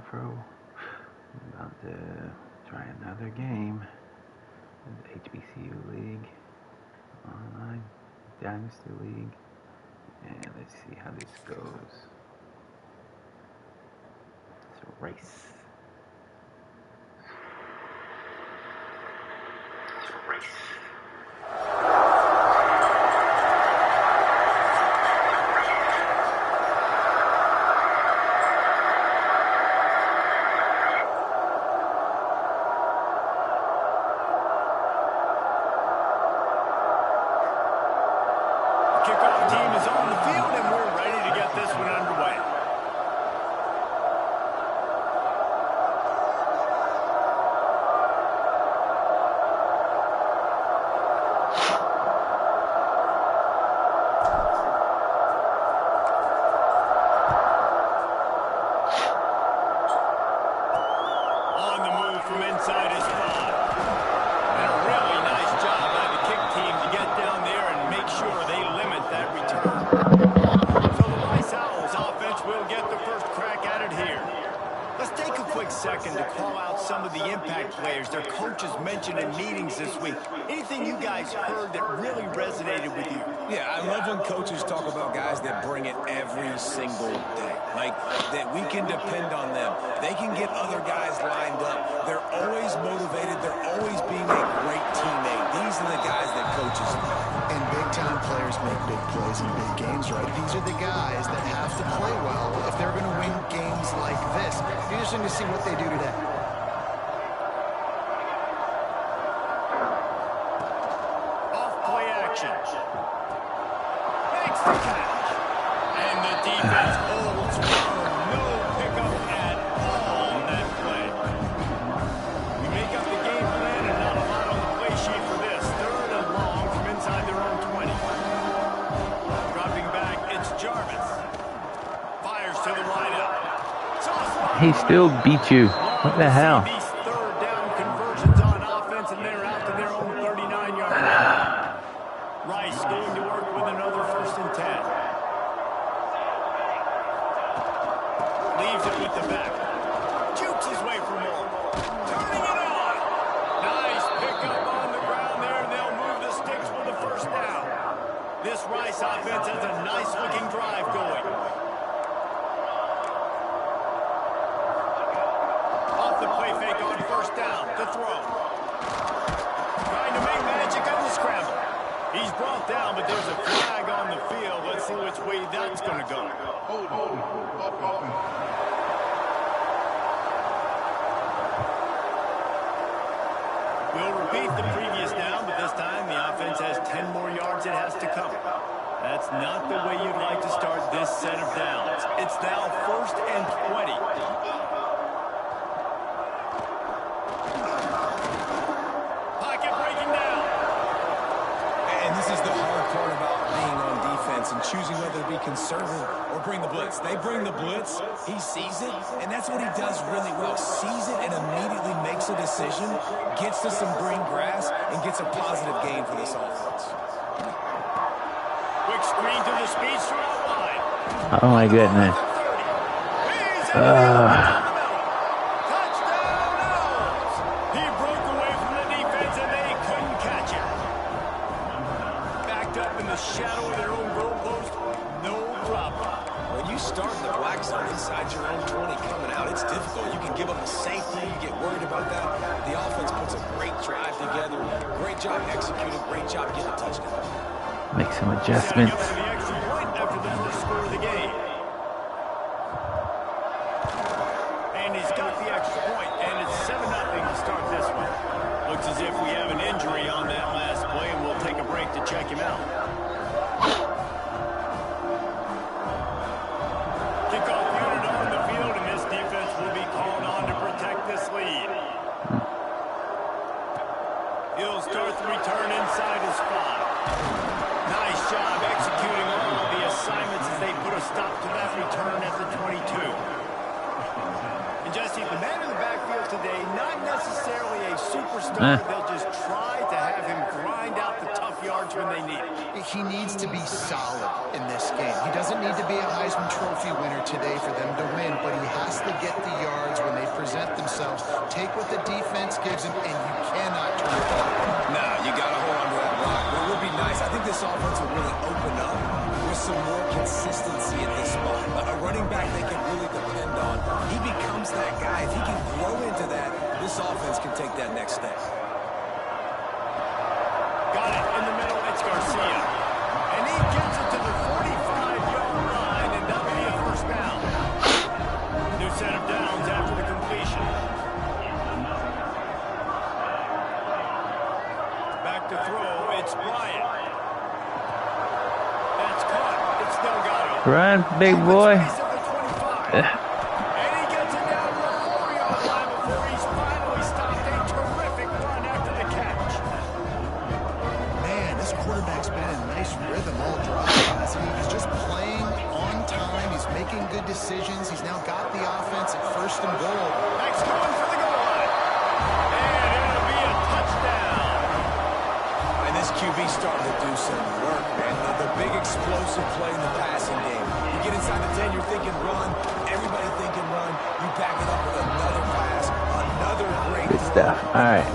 Afro. I'm about to try another game in the HBCU League, Online Dynasty League, and let's see how this goes. It's a race. It's a race. Kickoff team is on the field, and we're ready to get this one underway. On the move from inside his spot. And a really nice job by the kick team to get down there and make sure they limit that return. So the Rice Owls offense will get the first crack at it here. Let's take a quick second to call out some of the impact players their coaches mentioned in meetings this week. Anything you guys heard that really resonated with you? Yeah, I love when coaches talk about guys that bring it every single day. Like, that we can depend on them. They can get other guys lined up. They're always motivated. They're always being a great teammate. These are the guys that coaches love. And big-time players make big plays in big games, right? These are the guys that have to play well if they're going to win games like this. Interesting to see what they do today. Off-play action. Makes the catch. And the defense holds firm. No pickup at all on that play. We make up the game plan and not a lot on the play sheet for this. 3rd and long from inside their own 20. Dropping back, it's Jarvis. Fires to the wideout. He still beat you. What the hell? These 3rd down conversions on offense, and they're out to their own 39-yard line. Rice going to work with another 1st and 10. Leaves it with the back. Jukes his way for more. Turning it on. Nice pickup on the ground there, and they'll move the sticks with the 1st down. This Rice offense has a nice-looking drive going. Off the play fake on 1st down to throw. Trying to make magic on the scramble. He's brought down, but there's a flag on the field. Let's see which way that's going to go. We'll repeat the previous down, but this time the offense has 10 more yards it has to cover. That's not the way you'd like to start this set of downs. It's now 1st and 20. Pocket breaking down. And this is the hard part about being on defense and choosing whether to be conservative or bring the blitz. They bring the blitz, he sees it, and that's what he does really well. Sees it and immediately makes a decision, gets to some green grass, and gets a positive gain for this offense. Quick screen to the speedster out wide. Oh my goodness. Touchdown Owls! He broke away from the defense and they couldn't catch him. Backed up in the shadow of their own goalpost, no problem. When you start in the black zone inside your own 20 coming out, it's difficult. You can give up a safety, you get worried about that. The offense puts a great drive together. Great job executing, great job getting a touchdown. Make some adjustments. Setting up for the extra point after the 1st score of the game. And he's got the extra point, and it's 7-0 to start this one. Looks as if we have an injury on that last play, and we'll take a break to check him out. Kickoff unit on the field, and this defense will be called on to protect this lead. He'll start the return inside his 5. Nice job executing all of the assignments as they put a stop to that return at the 22. And Jesse, the man in the backfield today, not necessarily a superstar. They'll just try to have him grind out the tough yards when they need it. He needs to be solid in this game. He doesn't need to be a Heisman Trophy winner today for them to win, but he has to get the yards take what the defense gives him, and you cannot turn it off. No, you got to hold on to that rock. But it would be nice. I think this offense will really open up with some more consistency at this spot. A running back they can really depend on. He becomes that guy. If he can grow into that, this offense can take that next step. Got it in the middle. It's Garcia. And he gets it to the 45-yard line, and that'll be a first down. New set of downs after the completion. Back to throw. It's Bryant. That's caught. It's Delgado. Run, big boy. And he gets it down to the 4-yard line before he's finally stopped. A terrific run after the catch. Man, this quarterback's been in nice rhythm all drive. He's just playing on time. He's making good decisions. He's now got the offense at first and goal. Next going for the goal line. And it'll be a touchdown. And this QB's starting to do some work, man. The big explosive play in the passing game. You get inside the 10, you're thinking run. Everybody thinking run. You back it up with another pass. Another great Good stuff. All right,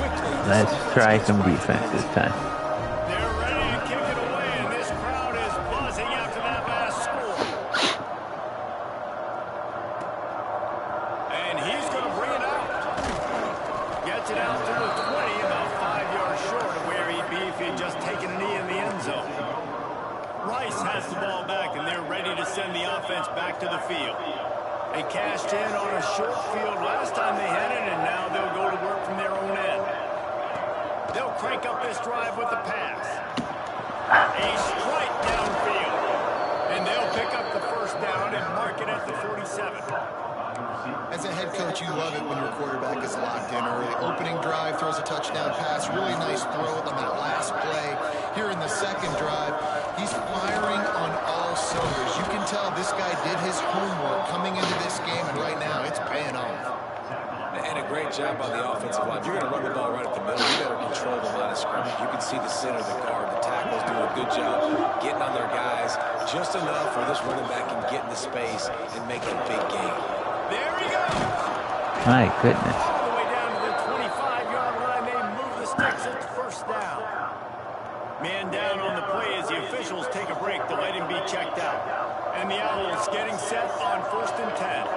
let's try some defense this time. They're ready to kick it away, and this crowd is buzzing after that last score. And he's going to bring it out. Gets it out to the 20, about 5 yards short of where he'd be if he'd just taken a knee in the end zone. Rice has the ball back, and they're ready to send the offense back to the field. They cashed in on a short field last time they had it, and now they'll go to work from their own end. They'll crank up this drive with the pass. A strike downfield. And they'll pick up the first down and mark it at the 47. As a head coach, you love it when your quarterback is locked in early. Opening drive, throws a touchdown pass. Really nice throw on that last play. Here in the second drive, he's firing on all cylinders. You can tell this guy did his homework coming into this game, and right now it's paying off. And a great job by the offensive line. If you're going to run the ball right up the middle, you better control the line of scrimmage. You can see the center, the guard, the tackles doing a good job getting on their guys just enough where this running back can get into space and make a big gain. There he goes. My goodness. All the way down to the 25-yard line. They move the sticks. It's first down. Man down on the play as the officials take a break to let him be checked out. And the Owls getting set on 1st and 10.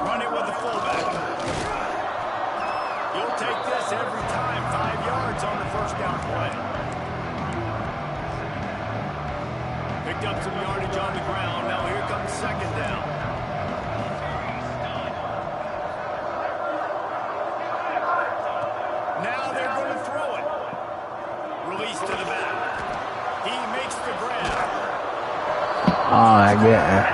Run it with the fullback. You'll take this every time. 5 yards on the first down play. Picked up some yardage on the ground. Now here comes second down. Now they're going to throw it. Release to the back. He makes the grab. Oh, I get it.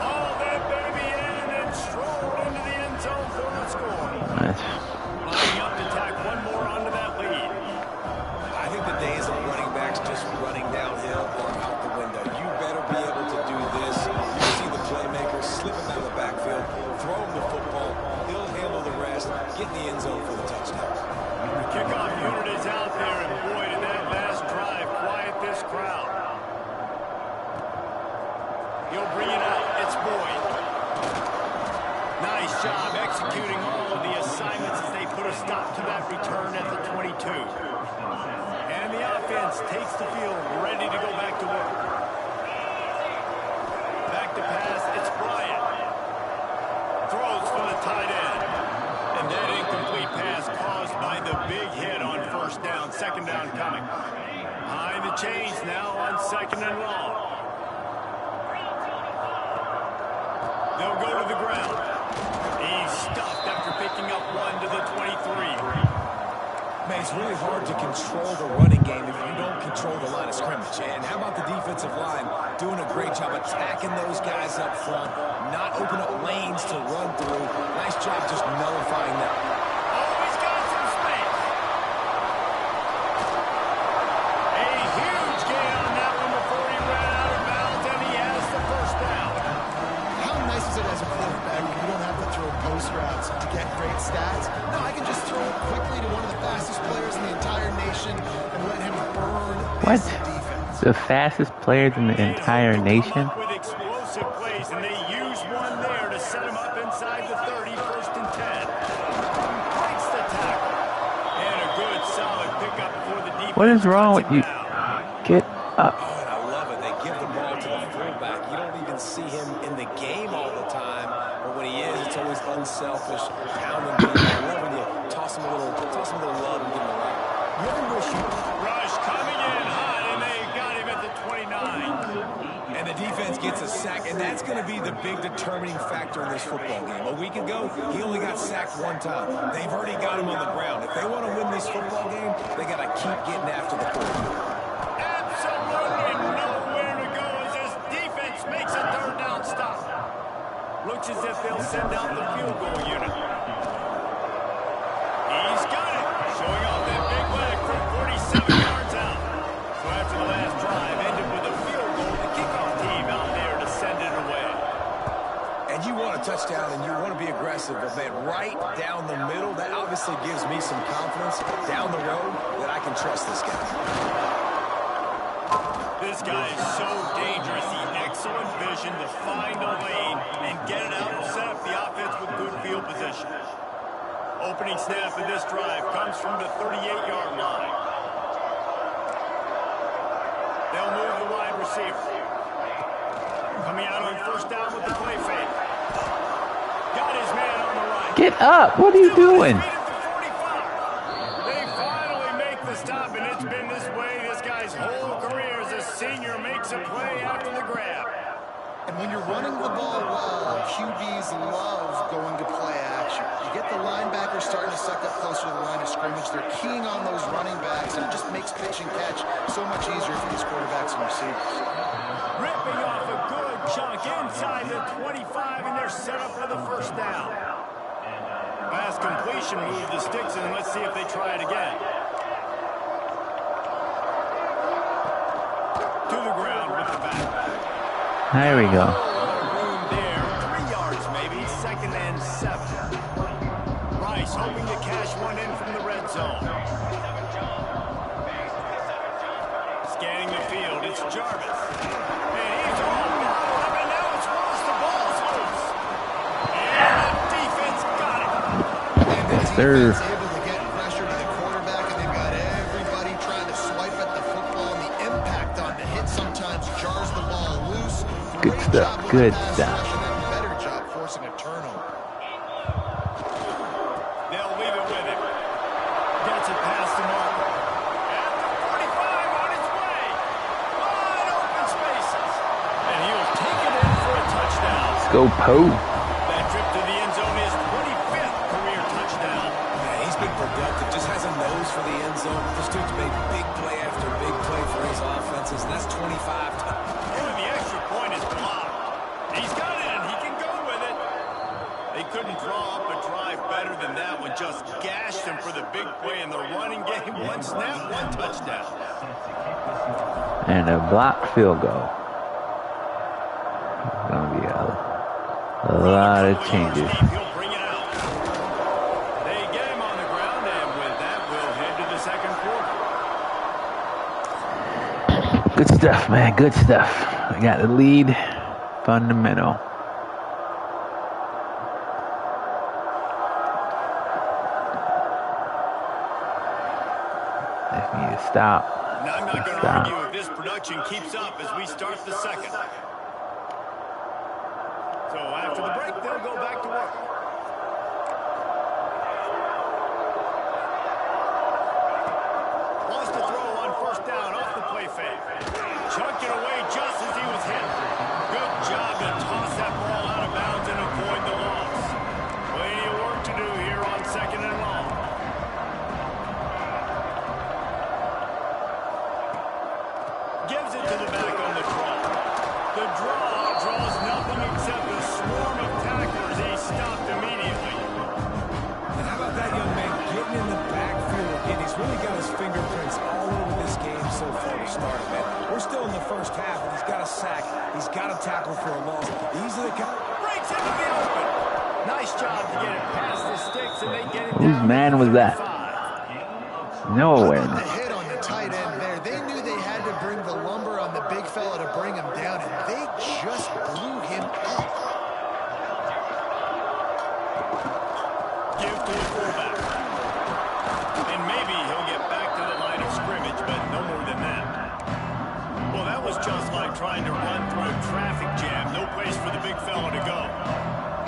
All that baby in and then strolled into the end zone for the score. Nice. Lining up to tack one more onto that lead. I think the days of running backs just running downhill are out the window. You better be able to do this. You see the playmaker slip him out of the backfield, throw him the football, he'll handle the rest, get in the end zone for the touchdown. The kickoff unit is out there, and boy, did that last drive quiet this crowd. He'll bring it out. It's Boyd. Nice job executing all of the assignments as they put a stop to that return at the 22. And the offense takes the field, ready to go back to work. Back to pass. It's Bryant. Throws for the tight end. And that incomplete pass caused by the big hit on first down. Second down coming. Behind the chains now on second and long. They'll go to the ground. He's stuffed after picking up one to the 23. Man, it's really hard to control the running game if you don't control the line of scrimmage. And how about the defensive line doing a great job attacking those guys up front, not open up lanes to run through. Nice job just nullifying that. Oh, he's got some space. A huge gain on that one before he ran out of bounds, and he has the first down. How nice is it as a quarterback when you don't have to throw post routes to get great stats? No, I can just throw it quickly to one of the fastest players in the entire nation and let him burn What? his defense. The fastest players in the entire nation? With explosive plays, and they use one there to set him up in inside the 30, 1st and 10. Breaks the tackle. And a good, solid pickup for the defense. What is wrong with you? Get up. Oh, and I love it. They give the ball to the fullback. You don't even see him in the game all the time, but when he is, it's always unselfish, pounding people. I love when you toss him a little love and give him a ride. You ever wish you... Rush coming in hot, and they got him at the 29. And the defense gets a sack, and that's going to be the big determining factor in this football game. A week ago, he only got sacked one time. They've already got him on the ground. If they want to win this football game, they got to keep getting after the quarterback. Absolutely nowhere to go as this defense makes a 3rd down stop. Looks as if they'll send out the field goal unit. He's got it. Showing off that big leg from 47 yards out. So after the last drive ended with a field goal, the kickoff team out there to send it away. And you want a touchdown and you want to be aggressive, but man, right down the middle, that obviously gives me some confidence down the road that I can trust this guy. This guy is so dangerous. He excellent vision to find a lane and get it out and set up the offense with good field position. Opening snap of this drive comes from the 38-yard line. They'll move the wide receiver. Coming out on 1st down with the play fake. Got his man on the right. Get up. What are you doing? They finally make the stop, and it's been this way this guy's whole career as a senior makes a play after the grab. And when you're running the ball well, QBs love going to play action. You get the linebackers starting to suck up closer to the line of scrimmage. They're keying on those running backs, and it just makes pitch and catch so much easier for these quarterbacks and receivers. Ripping off a good chunk inside the 25, and they're set up for the 1st down. Pass completion, move the sticks, and let's see if they try it again. To the ground with the back. There we go. Room there, 3 yards maybe, 2nd and 7. Rice hoping to cash one in from the red zone. Scanning the field, it's Jarvis. And he's all bottled up, and now it's Ross. The ball's loose. And the defense got it. And the Sir. defense able to get pressure to the quarterback, and they've got everybody trying to swipe at the football, and the impact on the hit sometimes jars the ball loose. Good stuff. Good stuff. Better job forcing a turnover. They'll leave it with him. Gets it past the marker. At the 45 on its way. Wide open spaces. And he'll take it in for a touchdown. Let's go, Poe. That trip to the end zone is 25th career touchdown. Yeah, he's been productive, just has a nose for the end zone. This dude's made big play after big play for his offenses, and that's 25 times. Only the extra point is blocked. He's got it, and he can go with it. They couldn't draw up a drive better than that one. Just gashed him for the big play in the running game. 1 snap, 1 touchdown. And a blocked field goal. It's going to be a lot of changes. He'll bring it out. They get him on the ground, and with that, we'll head to the 2nd quarter. Good stuff, man. Good stuff. I got the lead. Fundamental. Just need to stop. Now, I'm not going to argue if this production keeps up as we start the 2nd. So after the break, they'll go back to work. Lost a throw on 1st down off the play fake. Chucked it away just as he was hit. Good job to toss that ball out of bounds and avoid the loss. Plenty of work to do here on 2nd and long. Gives it to the back on the draw. The draw draws nothing except a swarm of tacklers. He stopped immediately. And how about that young man getting in the backfield again? He's really got his fingerprints all over this game so far to start, man. We're still in the 1st half, and he's got a sack. He's got a tackle for a loss. These are the guys. Breaks into the open. Nice job to get it past the sticks, and they get it Whose down man to was that? 35. No The awareness. hit on the tight end there. They knew they had to bring the lumber on the big fella to bring him down, and they just blew him up. Give to the fullback. And maybe he'll get back to the line of scrimmage, but no more than that. Well, that was just like trying to run through a traffic jam. No place for the big fella to go.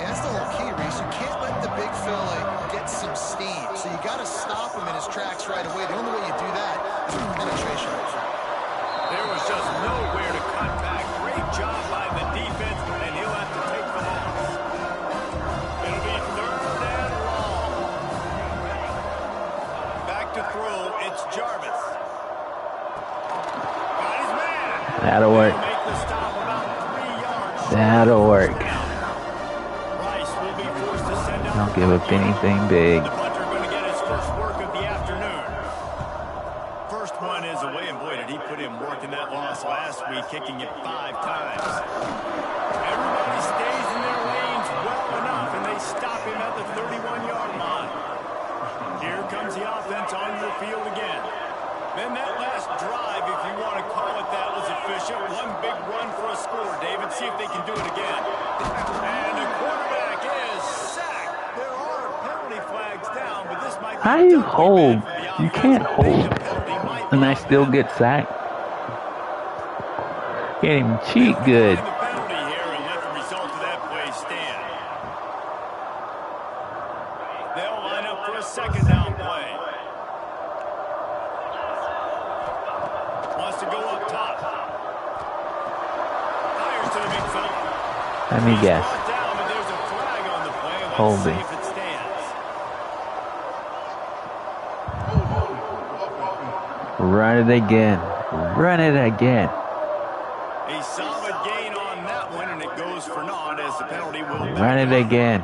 Yeah, that's the whole key, Reese. You can't let the big fella get some steam. So you got to stop him in his tracks right away. The only way you do that is with penetration. There was just nowhere to cut back. Great job by the defense, and he'll have to take the loss. It'll be 3rd and long. Back to throw, it's Jarvis. Got his man. That'll work. Make the stop about 3 yards. That'll work. Rice will be forced to send out. Don't give up anything big. The punter going to get his first work of the afternoon. First one is away, and boy, did he put in work in that loss last week, kicking it 5 times. Everybody stays in their lanes well enough, and they stop him at the 31-yard line. Here comes the offense on the field again. Then that last drive, if you want to call it that, was efficient. One big run for a score, David. See if they can do it again. And the quarterback is sacked. There are penalty flags down, but this might be How do you hold? You can't hold and I still get sacked. Can't even cheat good. The penalty here and let the result of that play stand. They'll line up for a 2nd down play. Wants to go up top. Fires to the big fella. Let me guess. Brought down, but there's a flag on the play. Let's Holding. see if it stands. Run it again. Run it again. A solid gain on that one, and it goes for naught as the penalty will Run it again.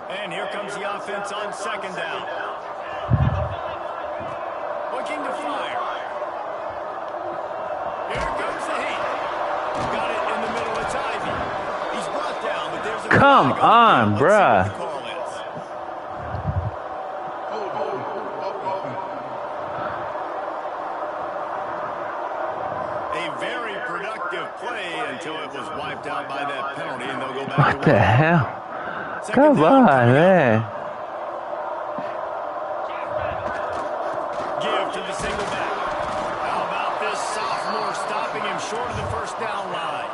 And here comes the offense on 2nd down. Looking to fire. Here comes the heat. Got it in the middle. It's Ivy. He's brought down, but there's a Come flag on, the field. bruh. Let's see what the call is. A very productive play until it was wiped out by that penalty, and they'll go back What to the work. hell? 2nd Come down on, coming up. man. Give to the single back. How about this sophomore stopping him short of the 1st down line?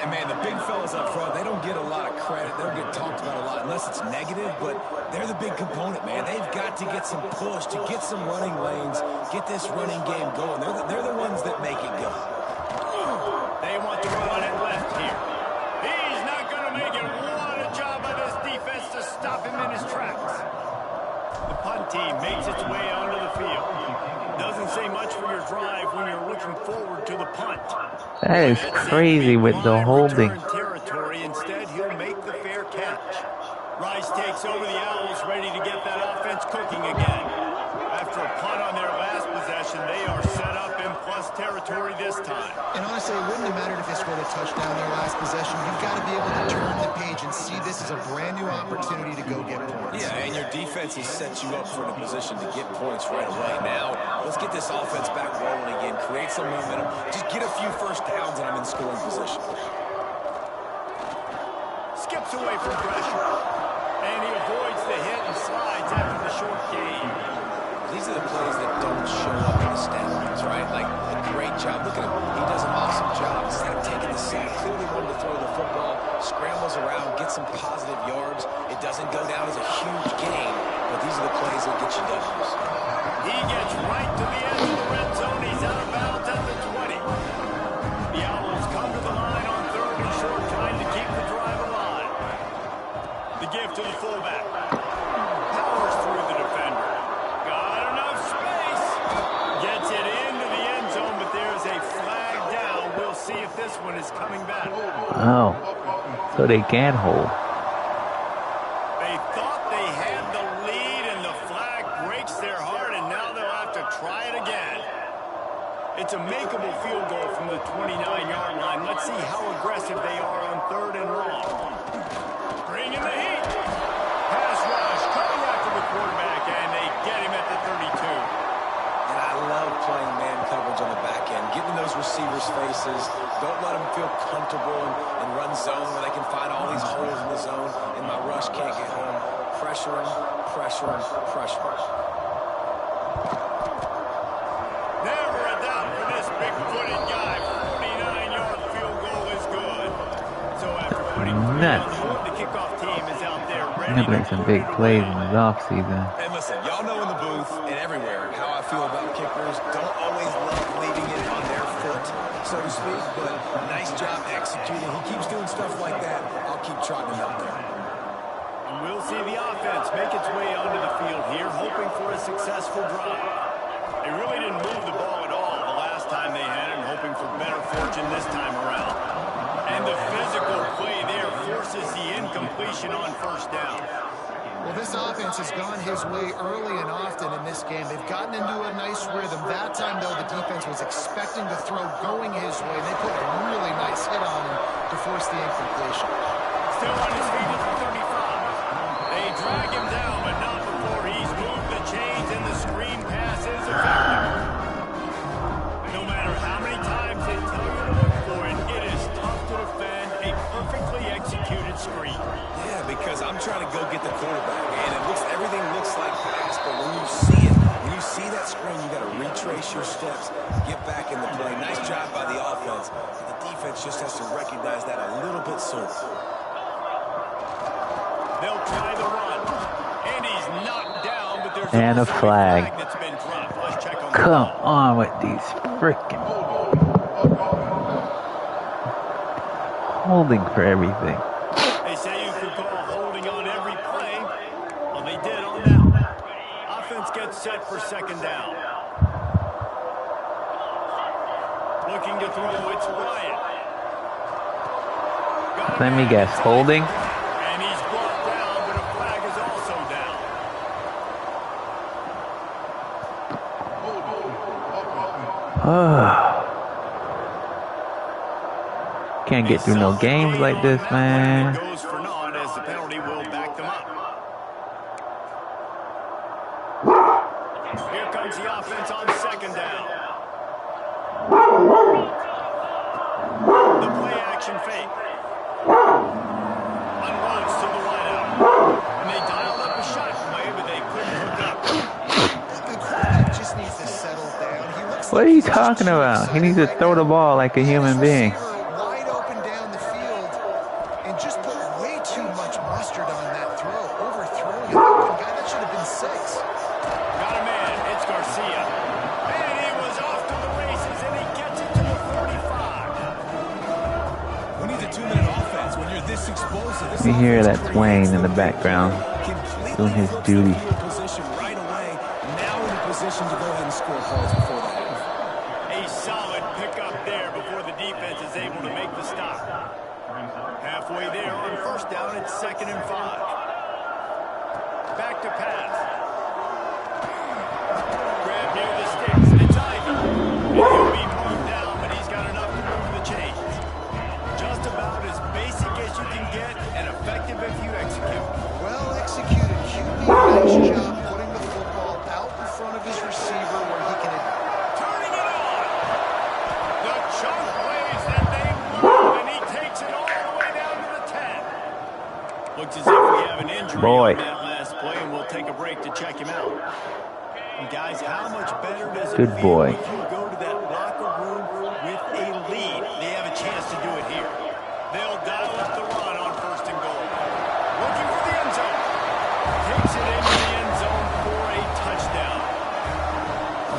And, man, the big fellas up front, they don't get a lot of credit. They don't get talked about a lot unless it's negative, but they're the big component, man. They've got to get some push, to get some running lanes, get this running game going. They're the ones that make it go. They want to run it left here. He's not going to make it. What a job by this defense to stop him in his tracks. The punt team makes its way onto the field. Doesn't say much for your drive when you're looking forward to the punt. That is crazy with the holding. Territory. Instead, he'll make the fair catch. Rice takes over the Owls, ready to get that offense cooking again. After a punt on their last possession, they are set up in plus territory this time. And honestly, it wouldn't have mattered if they scored a touchdown their last possession. You've got to be able to turn the page and see this as a brand new opportunity to go get points. Yeah, and your defense has set you up for the position to get points right away. Now, let's get this offense back rolling again, create some momentum, just get a few 1st downs, and I'm in scoring position. Skips away from pressure. And he avoids the hit and slides after the short gain. These are the plays that don't show up in the stat lines, right? Like, a great job. Look at him. He does an awesome job. Instead of taking the sack, clearly wanted to throw the football, scrambles around, get some positive yards. It doesn't go down as a huge gain, but these are the plays that get you W's. He gets right to the edge of the red zone. He's out of bounds at the 20. The Owls come to the line on 3rd and short, trying to keep the drive alive. The give to the fullback. Powers through the defender. Got enough space. Gets it into the end zone, but there's a flag down. We'll see if this one is coming back. Oh, so they can hold. They thought they had the lead, and the flag breaks their heart, and now they'll have to try it again. It's a makeable field goal from the 29-yard line. Let's see how aggressive they are on 3rd and long. Bring in the heat. Pass rush coming after the quarterback, and they get him at the 32. And I love playing man coverage on the back end, getting those receivers' faces. Don't let them feel comfortable and run zone where they can find all these holes in the zone, and my rush can't get home. pressure him, pressure him, pressure him. Never a doubt for this big-footed guy. 49-yard field goal is good. So after putting three on the board, the kickoff team is out there ready I'm gonna make some big plays in his offseason. And listen, y'all know in the booth and everywhere how I feel about kickers. Don't always love leaving it on their foot, so to speak, but nice job executing. He keeps doing stuff like that. I'll keep trotting him out there. And we'll see the offense make its way onto the field here, hoping for a successful drive. They really didn't move the ball at all the last time they had it, and hoping for better fortune this time around. And the physical play there forces the incompletion on first down. Well, this offense has gone his way early and often in this game. They've gotten into a nice rhythm. That time, though, the defense was expecting to throw going his way. They put a really nice hit on him to force the incompletion. Still on his feet at the 35. They drag him down, but not before he's moved the chains and the screen pass is effective. No matter how many times they tell you to look for it, it is tough to defend a perfectly executed screen. Yeah, because I'm trying to go get the quarterback, and everything looks like pass, but when you see it, when you see that screen, you got to retrace your steps, get back in the play. Nice job by the offense. The defense just has to recognize that a little bit sooner. They'll try the run, and he's knocked down, but there's And a flag. that's been dropped. Let's check on Come on with these freaking holding for everything. They say you could call holding on every play. Well, they did on that one. Offense gets set for second down. Looking to throw, it's Bryant. Let me guess, holding? And he's brought down, but a flag is also down. Can't get through no games like this, man. Goes for naught as the penalty will back them up. Here comes the offense on second down. The play action fake. Unloads to the wideout. And they dialed up a shot play, but they couldn't hook up. The quarterback just needs to settle down. He looks What are you talking about? He needs to throw the ball like a human being. wide open down the field and just put way too much mustard on that throw, overthrowing an open guy. That should have been 6. Got a man. It's Garcia. And he was off to the races, and he gets it to the 45. We need a 2-minute offense when you're this explosive. This You hear that offense is Twain in the creating background completely doing his flips duty. the field position right away. Now in a position to go ahead and score points before the half. A solid pickup there before the defense is able to make the stop. Halfway there on first down, it's 2nd and 5. Back to pass. Grab near the sticks. It's Ivy. And he'll be moved down, but he's got enough to move the chains. Just about as basic as you can get and effective if you execute. Well executed. QB, nice job putting the football out in front of his receiver where he can. Turning it on. The chunk plays and they move, and he takes it all the way down to the 10. Looks as if we have an injury Boy. on that last play, and we'll take a break to check him out. And guys, how much better does it Good feel boy. if you go to that locker room with a lead? They have a chance to do it here. They'll dial up the run on 1st and goal. Looking for the end zone. Takes it into the end zone for a touchdown.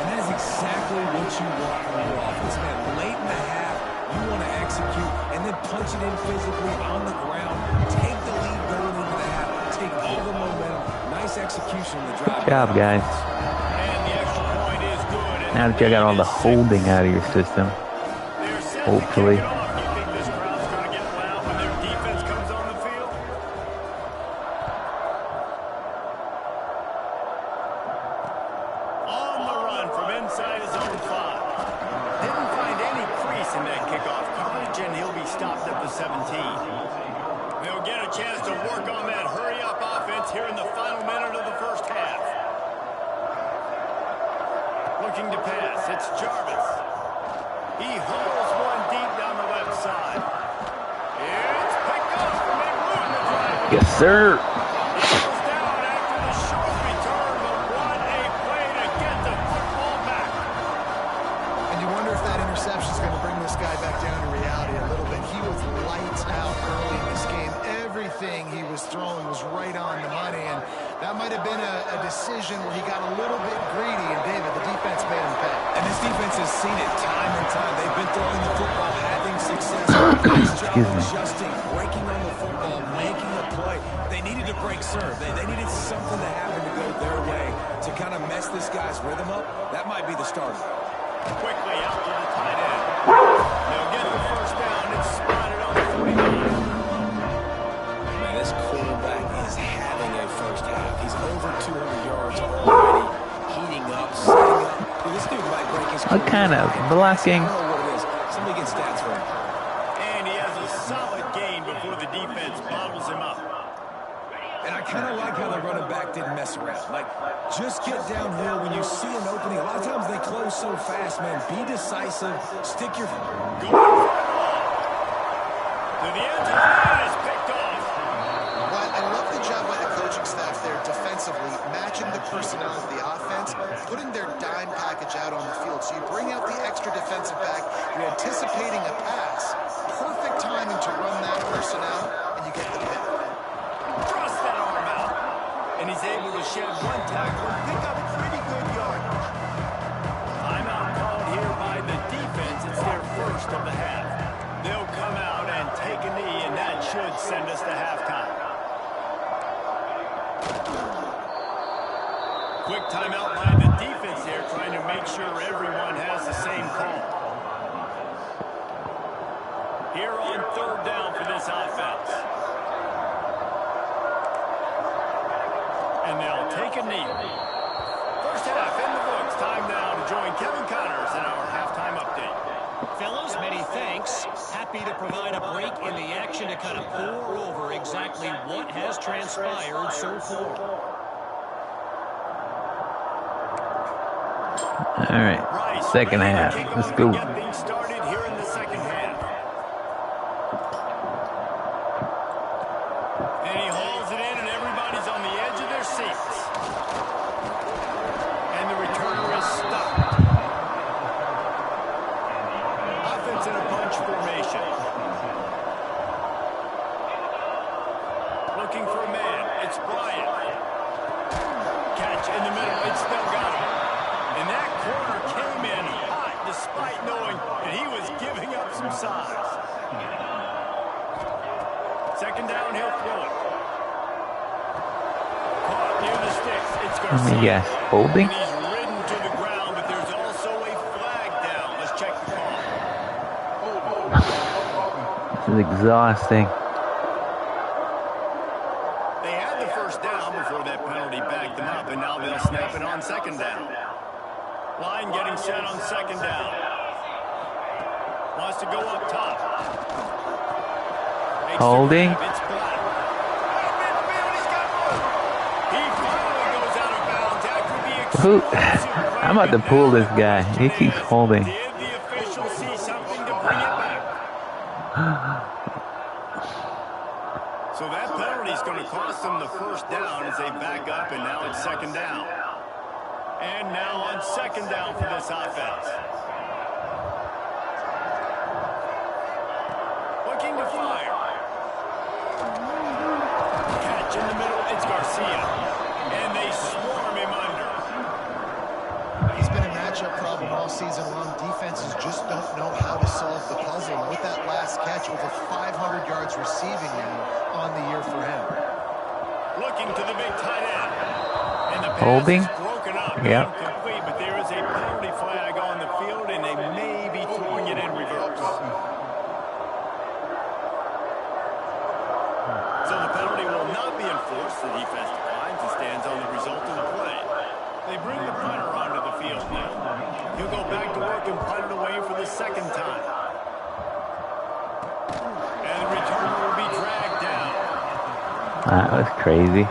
And that is exactly what you want from your offense, man. Late in the half, you want to execute and then punch it in physically on the ground. Take the lead going into the half. Take all the momentum. Nice execution in the drive. Good job, guys. And the extra point is good. And Now that you got all the holding out of your system, they're set to hopefully. kick it off. You think this crowd's going to get loud when their defense comes on the field? On the run from inside his own 5. Didn't find any crease in that kickoff coverage, and he'll be stopped at the 17. They'll get a chance to work on that hurry-up offense here in the final minute of the first half. Looking to pass, it's Jarvis. He hauls one deep down the left side. It's picked up from a room to drive. Yes, sir. He goes down was right on the money, and that might have been a decision where he got a little bit greedy, and David, the defense made him pay. And this defense has seen it time and time. They've been throwing the football, having success. Nice job adjusting, breaking on the football, making a play. They needed to break serve. They needed something to happen to go their way to kind of mess this guy's rhythm up. That might be the starter. Quickly out to the tight end. They'll get the first down. It's spotted on the 49. Man, this quarterback is having a first half. He's over 200 yards already, heating up, setting up. Dude, this dude might break his career. What kind of blocking? I don't know what it is. Somebody get stats for him. And he has a solid gain before the defense bottles him up. And I kind of like how the running back didn't mess around. Like, just get downhill when you see an opening. A lot of times they close so fast, man. Be decisive. Stick your... Going for it all. To the end zone, and it's picked off. Well, I love the job by the coaching staff there defensively, matching the personnel of the offense, putting their dime package out on the field. So you bring out the extra defensive back, you're anticipating a pass. Perfect timing to run that personnel, and you get the pick. Thrust that arm out. And he's able to shed one tackle and pick up pretty good yardage. Timeout called here by the defense. It's their first of the half. They'll come out and take a knee, and that should send us to halftime. Quick timeout by the defense here, trying to make sure everyone has the same call. Here on third down for this offense. And they'll take a knee. First half in the books. Time now to join Kevin Connors in our halftime update. Fellas, many thanks. Happy to provide a break in the action to kind of pour over exactly what has transpired so far. All right, second half. Let's go. Get things started here in the second half. And he hauls it in, and everybody's on the edge of their seats. And the returner is stopped. Offense in a bunch formation. Looking for a man. It's Bryant. Catch in the middle. It's still got him. And that corner came in hot despite knowing that he was giving up some size. Second down, he'll throw it. Caught near the sticks. It's Garcia. Yes, holding. And he's ridden to the ground, but there's also a flag down. Let's check the call. This is exhausting. They had the first down before that penalty backed them up, and now they'll snap it on second down. Line getting set on second down. Wants to go up top. Holding. It's Black. He's got room. He finally goes out of bounds after the explosive I'm about to pull this guy. He keeps holding. Did the official see something to bring it back? So that penalty is going to cost them the first down as they back up, and now it's second down. And now on second down for this offense. Looking to fire. Catch in the middle, it's Garcia. And they swarm him under. He's been a matchup problem all season long. Defenses just don't know how to solve the puzzle. And with that last catch, over 500 yards receiving now on the year for him. Looking to the big tight end. And the pass Holding. is broken up. Yep. Incomplete, but there is a penalty flag on the field, and they may be throwing it in reverse. So the penalty will not be enforced. The defense declines and stands on the result of the play. They bring the punter onto the field now. He'll go back to work and punt it away for the second time. And the returner will be dragged down. That was crazy.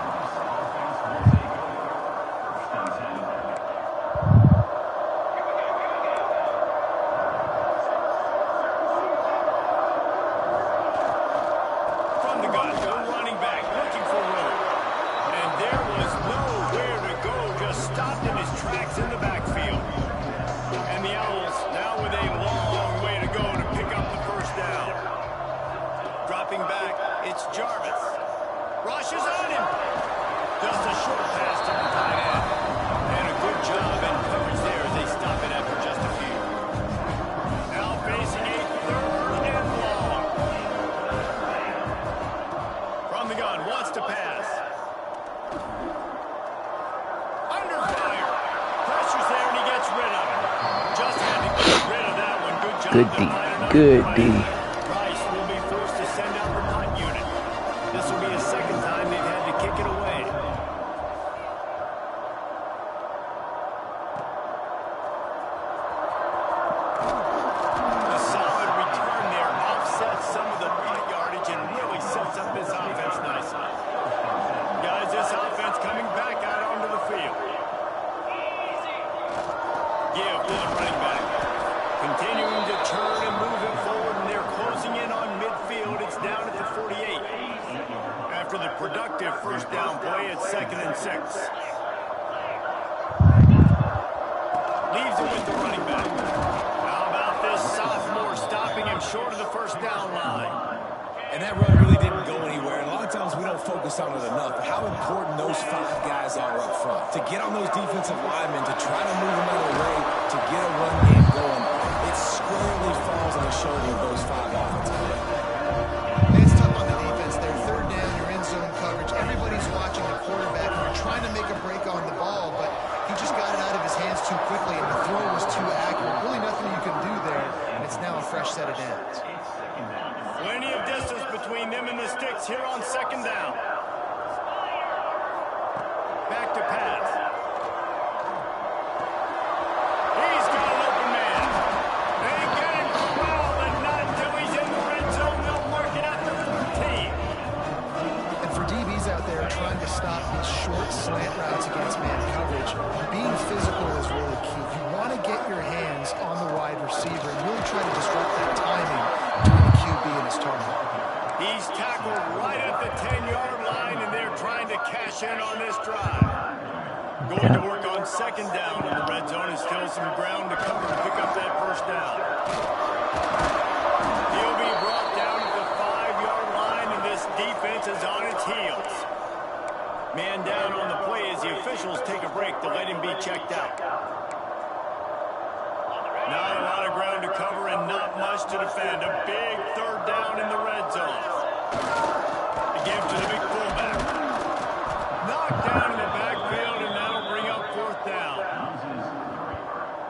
From the gun, no running back, looking for room. And there was nowhere to go, just stopped in his tracks in the backfield. And the Owls now with a long way to go to pick up the first down. Dropping back, it's Jarvis. Rushes on him, short pass to the tight end. And a good job in coverage there as they stop it after just a few. Now facing a 3rd and long. From the gun, wants to pass. Under fire. Pressure's there and he gets rid of it. Just had to get rid of that one. Good job. Good D. Good D. Rice will be forced to send out the punt unit. This will be a 2nd time they've had to kick it away. A solid return there offsets some of the punt yardage and really sets up this offense nicely. Guys, this offense coming back out onto the field. Give to the running back. Continuing to turn and move it forward, and they're closing in on midfield. It's down at the 48. After the productive 1st down play, it's 2nd and 6. Leaves it with the running back. How about this sophomore stopping him short of the 1st down line? And that run really didn't go anywhere. And a lot of times we don't focus on it enough, but how important those 5 guys are up front. To get on those defensive linemen, to try to move them out of the way, to get a run game going, it squarely falls on the shoulder of those 5 offensive players. It's tough on the defense there. 3rd down, you're in zone coverage. Everybody's watching the quarterback. You're trying to make a break on the ball, but he just got it out of his hands too quickly, and the throw was too accurate. Really nothing you can do there, and it's now a fresh set of downs. Plenty of distance between them and the sticks here on 2nd down. Back to pass. He's got an open man. They get him corralled, and not until he's in the red zone. They'll mark it at the 14. And for DBs out there trying to stop these short slant routes against man coverage, being physical is really key. You want to get your hands on the wide receiver and really try to disrupt that timing between the QB and his target. He's tackled right at the 10-yard line, and they're trying to cash in on this drive. Going to work on 2nd down in the red zone, and still some ground to cover to pick up that 1st down. He'll be brought down at the 5-yard line, and this defense is on its heels. Man down on the play as the officials take a break to let him be checked out. Not a lot of ground to cover and not much to defend. A big 3rd down in the red zone. They give to the big fullback. Knocked down in the backfield, and that'll bring up 4th down.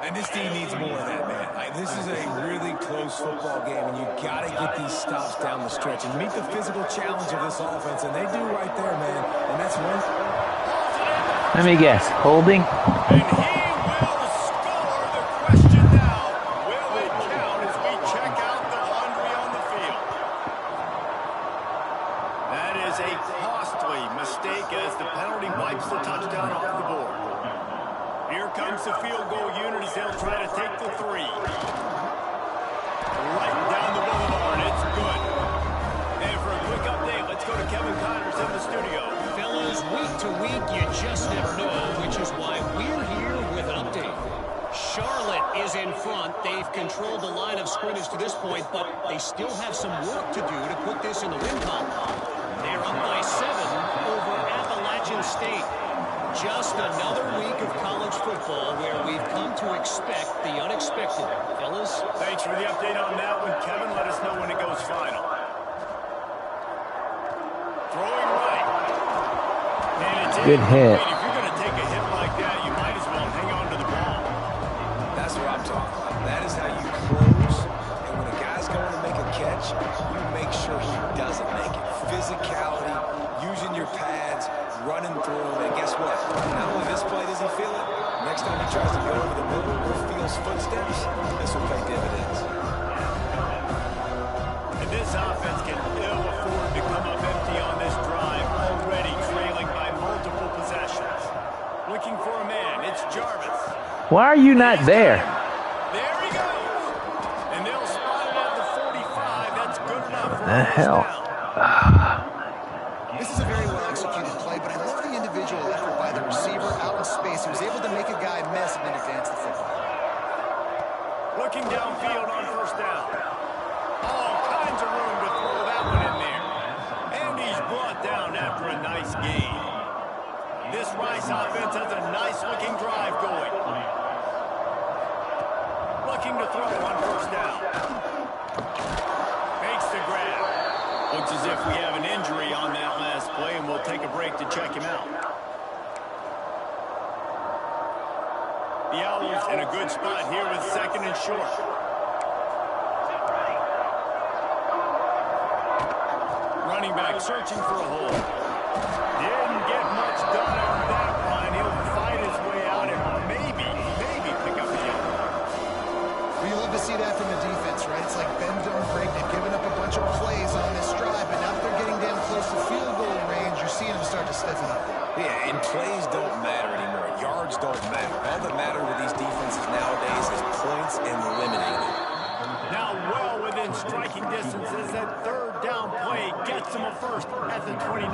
And this team needs more of that, man. This is a really close football game, and you got to get these stops down the stretch and meet the physical challenge of this offense, and they do right there, man. And that's one. Let me guess. Holding? And he will score. The question now, will it count as we check out the laundry on the field? That is a costly mistake as the penalty wipes the touchdown off the board. Here comes the field goal unit as they'll try to take the 3. Right down the boulevard. It's good. And for a quick update, let's go to Kevin Connors in the studio. Fellas, week to week, you just never know, which is why we're here with an update. Charlotte is in front. They've controlled the line of scrimmage to this point, but they still have some work to do to put this in the win column. They're up by 7 over Appalachian State. Just another week of college football where we've come to expect the unexpected. Fellas? Thanks for the update on that one, Kevin. Let us know when it goes final. Throwing right. And it's Good hit. If you're going to take a hit like that, you might as well hang on to the ball. That's what I'm talking about. That is how you close. And when a guy's going to make a catch, you make sure he doesn't make it. Physicality, using your pads, running through. And guess what? Not only this play does he feel it, next time he tries to go over the middle or feels footsteps, this will pay dividends. And this offense can ill afford to come up empty on this drive, already trailing by multiple possessions. Looking for a man. It's Jarvis. Why are you not there? There he goes. And they'll spot it at the 45. That's good enough for The hell? This is a very well-executed play, but I love the individual effort by the receiver out in space. He was able to make a guy miss and then advance the football. Looking downfield on 1st down. All kinds of room to throw that one in there. And he's brought down after a nice gain. This Rice offense has a nice-looking drive going. Looking to throw on first down. Makes the grab. Looks as if we have an injury on that last play, and we'll take a break to check him out. The Owls in a good spot here with second and short. Running back searching for a hole. Didn't get much done on that run. He'll fight his way out and maybe pick up the yard. Well, you love to see that from the defense, right? It's like bend, don't break. They've given up a bunch of plays on this drive, but now that they're getting down close to field goal range, you're seeing them start to stiffen up. Yeah, and plays don't matter anymore. Yards don't matter. All that matter with these defenses nowadays is points and limiting them. Now well within striking distance as that third down play gets them a first at the 29.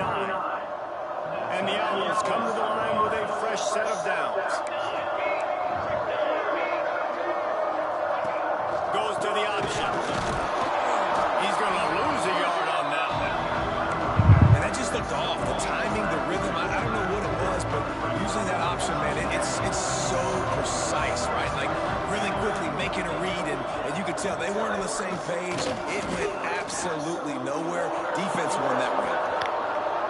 And the Owls come to the line with a fresh set of downs. Goes to the option. He's going to lose a yard on that one. And that just looked off. The timing, the rhythm, I don't know what it was, but using that option, man, it's so precise, right? Like really quickly making a read, and you could tell they weren't on the same page. It went absolutely nowhere. Defense won that round.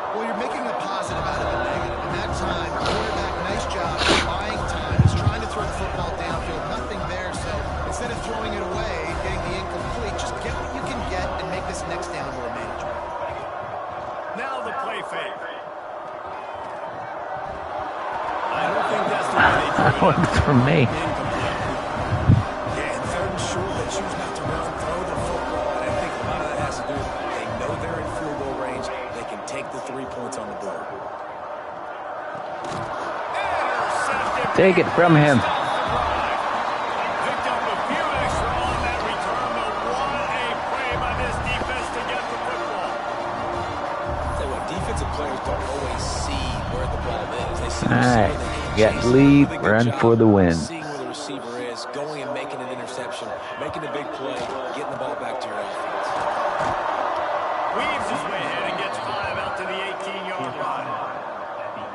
Well, you're making the positive out of the negative. In that time, quarterback, nice job buying time. He's trying to throw the football downfield. Nothing there, so instead of throwing it away, getting the incomplete, just get what you can get and make this next down more manageable. Now the play fake. I don't think that's the way they do it. One's for me. Yeah, and third and short, they choose not to run, throw the football. And I think a lot of that has to do with they know they're in field goal range. They can take the 3 points on the board. Take it from him. Picked up a few extra on that return, but what a play by this defense to get the football. Tell you what, defensive players don't always see where the ball is. They see the All right, receiver, they got chase the it. lead, Really good run job for the win. Seeing where the receiver is, going and making an interception, making a big play, getting the ball back to your offense. Weaves his way ahead and gets 5 out to the 18-yard line.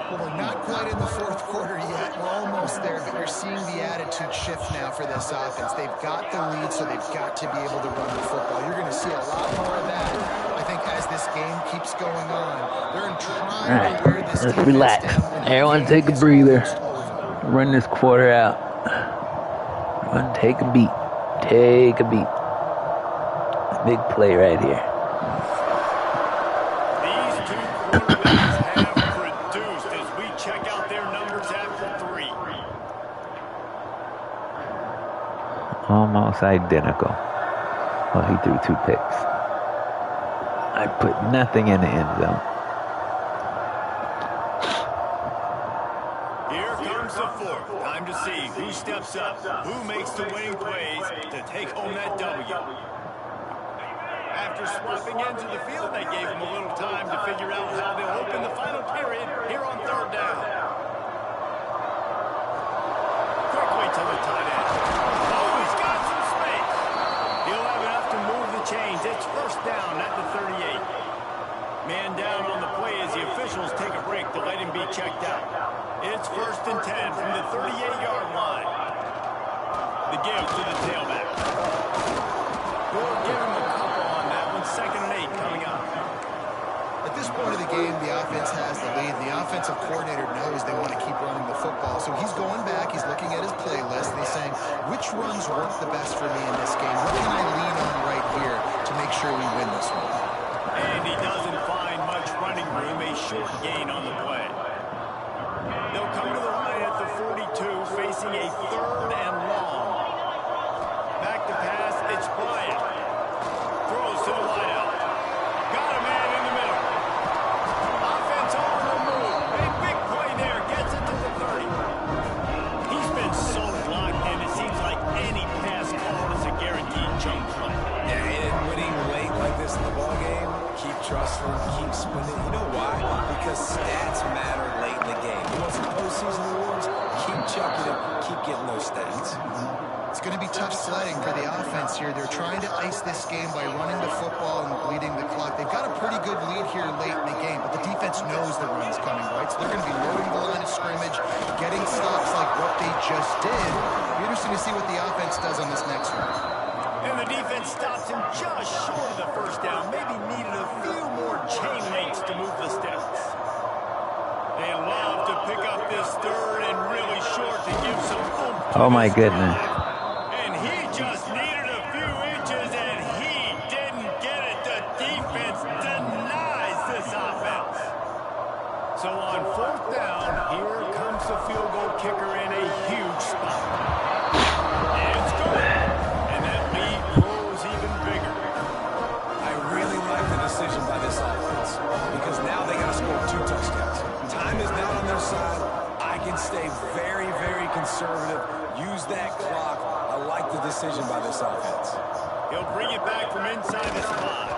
Well, we're not quite in the fourth quarter yet. We're almost there, but you're seeing the attitude shift now for this offense. They've got the lead, so they've got to be able to run the football. You're going to see a lot more of that, I think, as this game keeps going on. They're trying to wear this Let's defense relax. down. Everyone take a breather. Run this quarter out. Run, take a beat. Take a beat. Big play right here. These two quarterbacks have produced as we check out their numbers after 3. Almost identical. Well, he threw 2 picks. I put nothing in the end zone. Here comes the fourth. Time to see who steps up, who makes the winning plays to take home that W. After swapping ends of the field, they gave him a little time to figure out how they'll open the final period here on third down. Quickly to the tight end. Oh, he's got some space. He'll have enough to move the chains. It's first down at the 38. Man down on the play as the officials take a break to let him be checked out. It's first and 10 from the 38-yard line. The give to the tailback. We'll give him a couple on that one. 2nd and 8 coming up. At this point of the game, the offense has the lead. The offensive coordinator knows they want to keep running the football. So he's going back, he's looking at his playlist, and he's saying, which runs work the best for me in this game? What can I lean on right here to make sure we win this one? And he doesn't find much running room, a short gain on the play. They'll come to the line at the 42, facing a 3rd and long. Back to pass, it's Bryant. Throws to the wideout. Got a man in the middle. Offense on the move. A big play there, gets it to the 30. He's been so locked in, it seems like any pass call is a guaranteed jump play. Yeah, and winning late like this in the ball game, keep trusting, keep spinning. You know why? Because stats matter late in the game. You want some postseason awards? Keep chucking it, keep getting those stats. It's going to be tough sledding for the offense here. They're trying to ice this game by running the football and bleeding the clock. They've got a pretty good lead here late in the game, but the defense knows the run's coming, right? So they're going to be loading the they just did. Be interesting to see what the offense does on this next one. And the defense stops him just short of the first down. Maybe needed a few more chain links to move the sticks. They love to pick up this third and really short to give some oomph to Oh my this goodness. drive. And he just needed a few inches, and he didn't get it. The defense denies this offense. So on fourth down, here comes the field goal kicker in a huge spot. It's good. And that lead grows even bigger. I really like the decision by this offense because now they got to score 2 touchdowns. Time is not on their side. I can stay very, very conservative. Use that clock. I like the decision by this offense. He'll bring it back from inside the spot.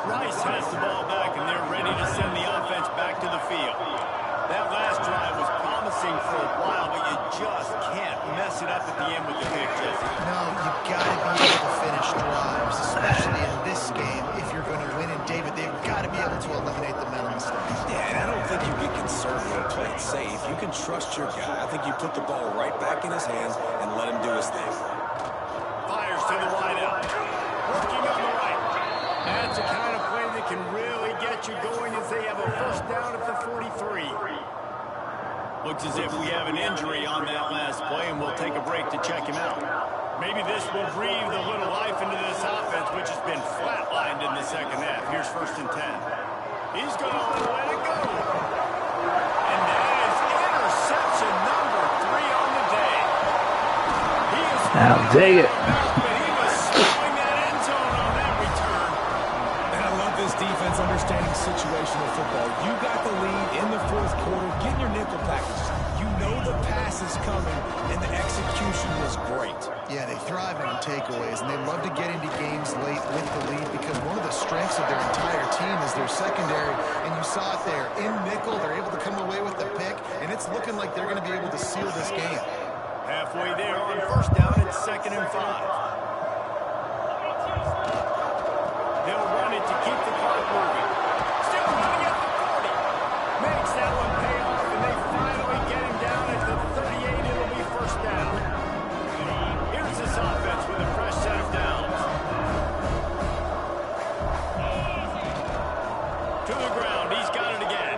Rice has the ball back, and they're ready to send the offense back to the field. That last drive was promising for a while, but you just can't mess it up at the end with the pick, Jesse. No, you've got to be able to finish drives, especially in this game. If you're going to win, and David, they've got to be able to eliminate the mental mistakes. Yeah, and I don't think you get conservative and play it safe. You can trust your guy. I think you put the ball right back in his hands and let him do his thing. Fires to the wideout. Working on the right. That's the kind of play that can really get you going as they have a first down at the 43. Looks as if we have an injury on that last play, and we'll take a break to check him out. Maybe this will breathe a little life into this offense, which has been flatlined in the second half. Here's 1st and 10. He's going to let it go. And that is interception number 3 on the day. He is I'll take it. but he was slowing that end zone on that return. And I love this defense understanding situational football. You got the lead in the 4th quarter. Get in your nickel packages. You know the pass is coming, and the execution was great. Yeah, they thrive on takeaways, and they love to get into games late with the lead because one of the strengths of their entire team is their secondary, and you saw it there. In nickel, they're able to come away with the pick, and it's looking like they're going to be able to seal this game. Halfway there on first down, it's 2nd and 5. They'll run it to keep the clock moving. Still running at the 40. Makes that one pay off, and they finally get him down at the 38. It'll be first down. Here's this offense with a fresh set of downs. To the ground. He's got it again.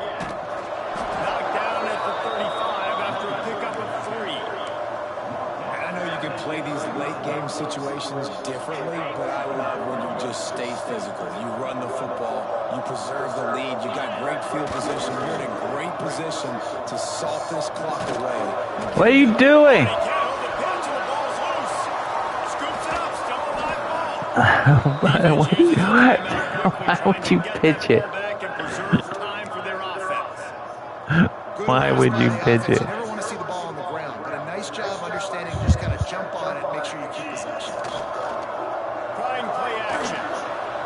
Knocked down at the 35 after a pickup of 3. And I know you can play these late game situations differently, but I love when you just stay physical. You run the football, you preserve the lead, you got great field position, you're in a great position to salt this clock away. What are you doing? He can't hold the pitch, and the ball's loose. Scoops it up, still a live ball. Why would you pitch it? Back and preserves time for their offense. Why would you pitch it? You never want to see the ball on the ground, but a nice job understanding just kind of jump on it and make sure you keep possession. Trying play action.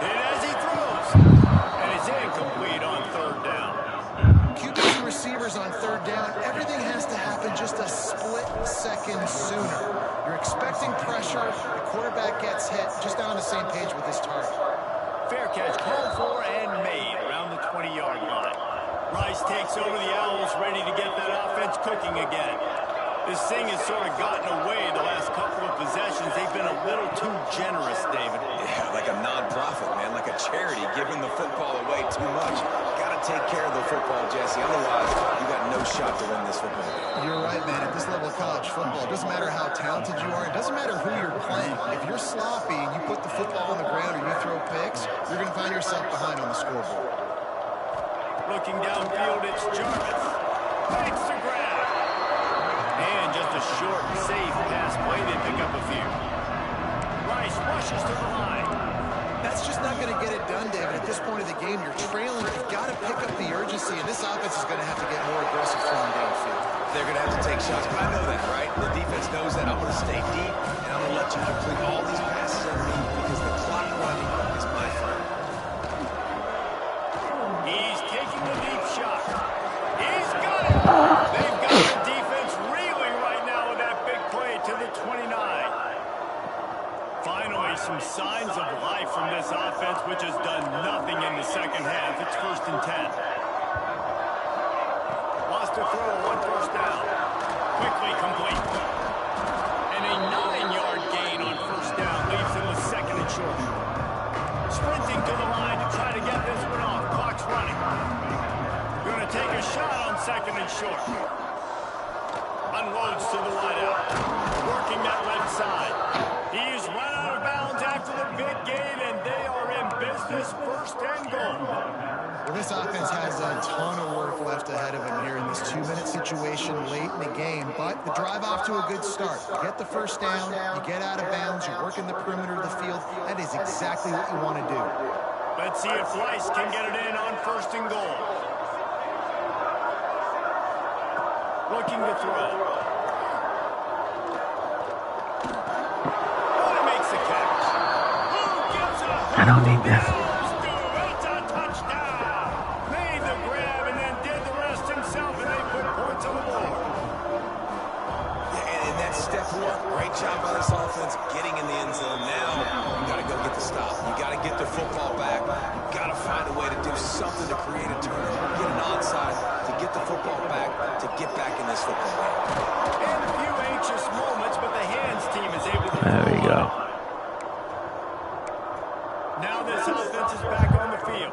And as he throws, and it's incomplete on 3rd down. QBs and receivers on 3rd down, everything has to happen just a split second sooner. You're expecting pressure, the quarterback gets hit, just not on the same page with this target. Fair catch called for and made around the 20-yard line. Rice takes over the Owls, ready to get that offense cooking again. This thing has sort of gotten away the last couple of possessions. They've been a little too generous, David. Yeah, like a non-profit, man, like a charity, giving the football away too much. Got to take care of the football, Jesse. Otherwise, you got no shot to win this football game. You're right, man. At this level of college football, it doesn't matter how talented you are. It doesn't matter who you're playing. If you're sloppy and you put the football on the ground or you throw picks, you're going to find yourself behind on the scoreboard. Looking downfield, it's Jarvis. Makes the grab. And just a short and safe pass play. They pick up a few. Rice rushes to the line. That's just not going to get it done, David. At this point of the game, you're trailing. You've got to pick up the urgency, and this offense is going to have to get more aggressive throwing downfield. They're going to have to take shots, but I know that, right? The defense knows that. I'm going to stay deep, and I'm going to let you complete all these passes underneath because the clock running is my friend. He's taking the deep shot. He's got it. They've got the defense reeling right now with that big play to the 29. Finally, some signs of life from this offense, which has done nothing in the second half. It's 1st and 10. to throw on first down. Quickly complete. And a 9-yard gain on first down leaves him with second and short. Sprinting to the line to try to get this one off. Clock's running. Going to take a shot on second and short. Unloads to the wideout. Working that left side. He's run out of bounds after the big gain, and they are in business, first and goal. Well, this offense has a ton of work left ahead of him here in this 2-minute situation late in the game, but the drive off to a good start. You get the first down, you get out of bounds, you work in the perimeter of the field. That is exactly what you want to do. Let's see if Rice can get it in on first and goal. Looking to throw. Oh, he makes the catch. Who gives it up? I don't need this. It's a touchdown. Made the grab and then did the rest himself, and they put points on the board. Yeah, and that step work, great job by this offense getting in the end zone. Now you got to go get the stop. You got to get the football back. You got to find a way to do something to create a turnover, get an onside, to get the football back, to get back in this football game. And a few anxious moments, but the hands team is able to. There we go. Now this offense is back on the field.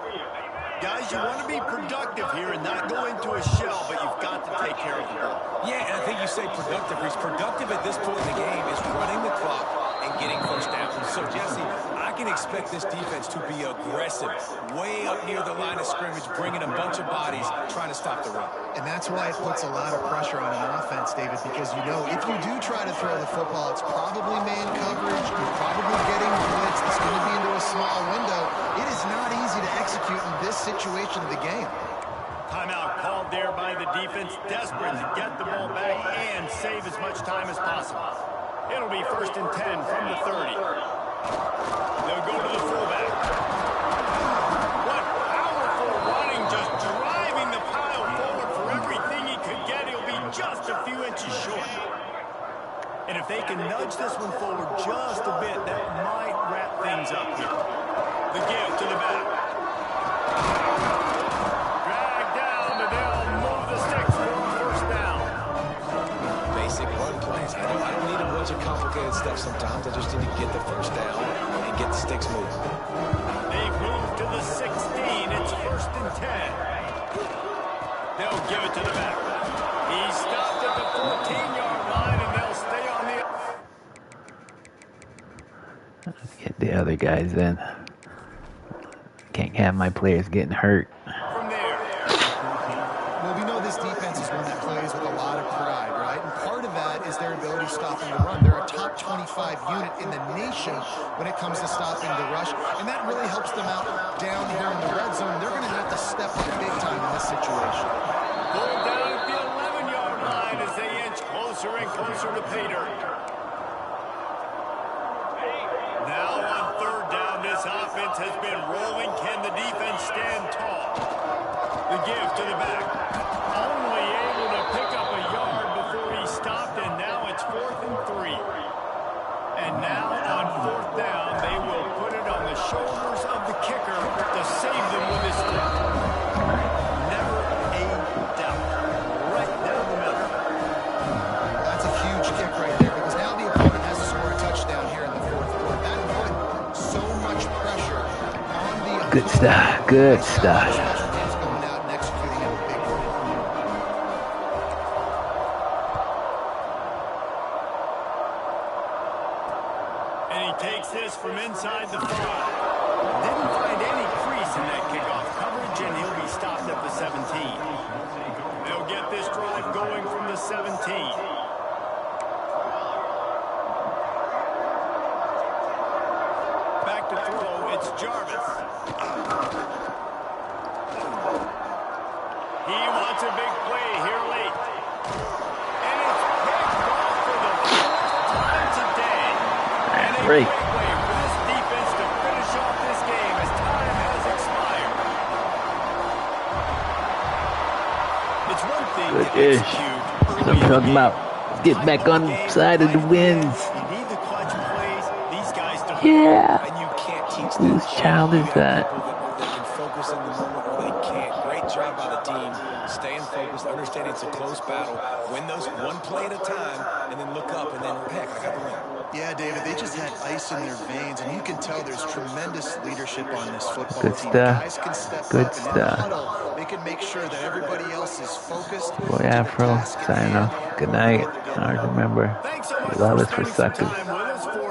Guys, you want to be productive here and not go into a shell, but you've got to take care of the ball. Yeah, and I think you say productive. He's productive at this point in the game is running the clock and getting first down. So, Jesse, I can expect this defense to be aggressive, way up near the line of scrimmage, bringing a bunch of bodies, trying to stop the run. And that's why it puts a lot of pressure on an offense, David, because you know if you do try to throw the football, it's probably man coverage, you're probably getting blitz, it's going to be into a small window. It is not easy to execute in this situation of the game. Timeout called there by the defense, desperate to get the ball back and save as much time as possible. It'll be first and 10 from the 30. They'll go to the fullback. What powerful running, just driving the pile forward for everything he could get. He'll be just a few inches short. And if they can nudge this one forward just a bit, that might wrap things up here. The give to the back. Drag down, but they'll move the sticks for a first down. Basic run plays. I don't need a bunch of complicated stuff sometimes. I just need to get the first down and get the sticks moving. They've moved to the 16. It's first and 10. They'll give it to the back. He stopped at the 14-yard line, and they'll stay on the... Let's get the other guys in. Can't have my players getting hurt. From there. Well, we know this defense is one that plays with a lot of pride, right? And part of that is their ability stopping the run. They're a top 25 unit in the nation when it comes to stopping the rush, and that really helps them out down here in the red zone. They're going to have to step up big time in this situation. Pulled down at the 11-yard line as they inch closer and closer to pay dirt. Now on third down, this offense has been rolling. Can the defense stand tall? The give to the back. Only able to pick up a yard before he stopped, and now it's 4th and 3. And now on fourth down, they will put it on the shoulders of the kicker to save them with his stick. Never a doubt. Right down the middle. That's a huge kick right there because now the opponent has to score a touchdown here in the fourth quarter. That put so much pressure on the opponent. Good stuff. Good stuff. Special teams going out and executing in a big way. And he takes this from inside the 5. Didn't find any crease in that kickoff coverage, and he'll be stopped at the 17. They'll get this drive going from the 17. Back to throw, it's Jarvis. He wants a big play here late. And it's picked off for the 4th time today. And a Great. great way for this defense to finish off this game as time has expired. It's one thing Good to ish. execute That's what I'm talking about. Let's get back on the side of the wins. You need the clutch plays. These guys don't. Yeah. And you can't teach Whose child is that? People that can focus in the moment, or they can't. Great job by the team, staying focused, understanding it's a close battle, win those one play at a time, and then look up, and then, heck, I got the win. Yeah, David, they just had ice in their veins, and you can tell there's tremendous leadership on this football Good team. stuff. Guys can step Good up, and in the stuff. huddle, they can make sure that everybody else is focused Boy to the Afro, task at signing hand. off. Good night. Always remember, Thanks so much love for is spending some perspective. time with us for